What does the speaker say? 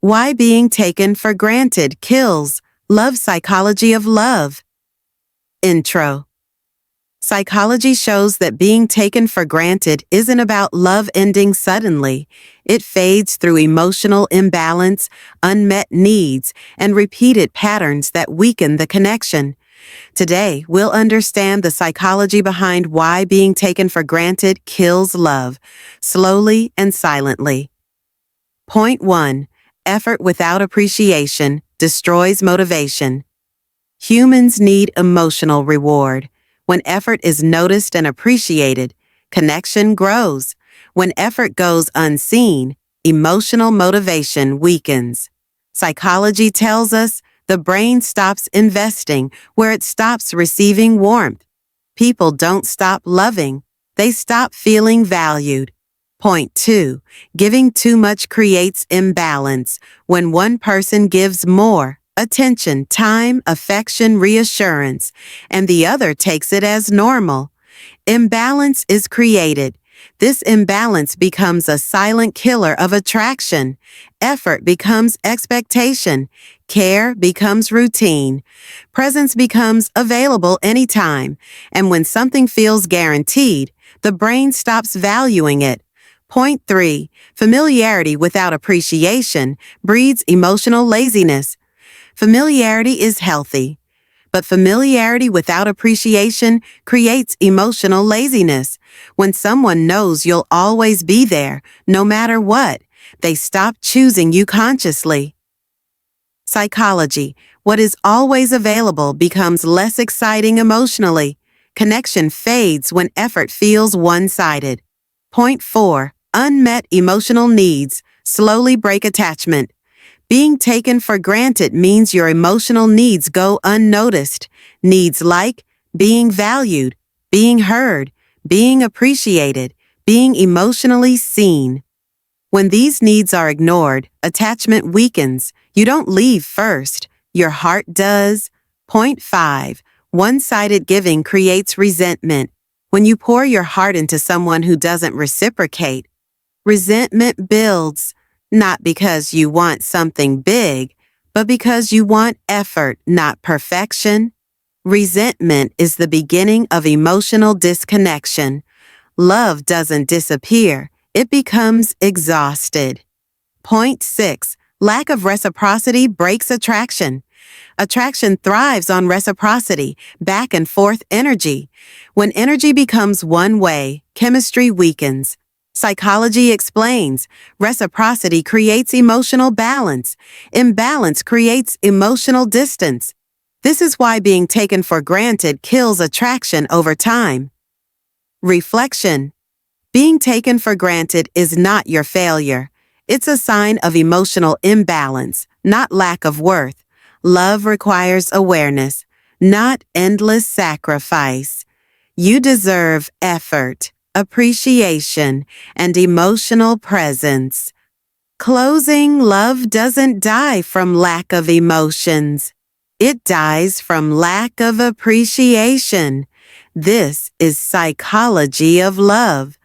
Why being taken for granted kills love psychology of love. Intro. Psychology shows that being taken for granted isn't about love ending suddenly. It fades through emotional imbalance, unmet needs, and repeated patterns that weaken the connection. Today, we'll understand the psychology behind why being taken for granted kills love, slowly and silently. Point 1. Effort without appreciation destroys motivation. Humans need emotional reward. When effort is noticed and appreciated, connection grows. When effort goes unseen, emotional motivation weakens. Psychology tells us the brain stops investing where it stops receiving warmth. People don't stop loving, they stop feeling valued. Point 2. Giving too much creates imbalance. When one person gives more, attention, time, affection, reassurance, and the other takes it as normal, imbalance is created. This imbalance becomes a silent killer of attraction. Effort becomes expectation. Care becomes routine. Presence becomes available anytime. And when something feels guaranteed, the brain stops valuing it. Point 3. Familiarity without appreciation breeds emotional laziness. Familiarity is healthy, but familiarity without appreciation creates emotional laziness. When someone knows you'll always be there, no matter what, they stop choosing you consciously. Psychology. What is always available becomes less exciting emotionally. Connection fades when effort feels one-sided. Point 4. Unmet emotional needs slowly break attachment. Being taken for granted means your emotional needs go unnoticed. Needs like being valued, being heard, being appreciated, being emotionally seen. When these needs are ignored, attachment weakens. You don't leave first. Your heart does. Point 5. One-sided giving creates resentment. When you pour your heart into someone who doesn't reciprocate, resentment builds, not because you want something big, but because you want effort, not perfection. Resentment is the beginning of emotional disconnection. Love doesn't disappear, it becomes exhausted. Point 6. Lack of reciprocity breaks attraction. Attraction thrives on reciprocity, back and forth energy. When energy becomes one way, chemistry weakens. Psychology explains, reciprocity creates emotional balance. Imbalance creates emotional distance. This is why being taken for granted kills attraction over time. Reflection. Being taken for granted is not your failure. It's a sign of emotional imbalance, not lack of worth. Love requires awareness, not endless sacrifice. You deserve effort, appreciation, and emotional presence. Closing. Love doesn't die from lack of emotions. It dies from lack of appreciation. This is psychology of love.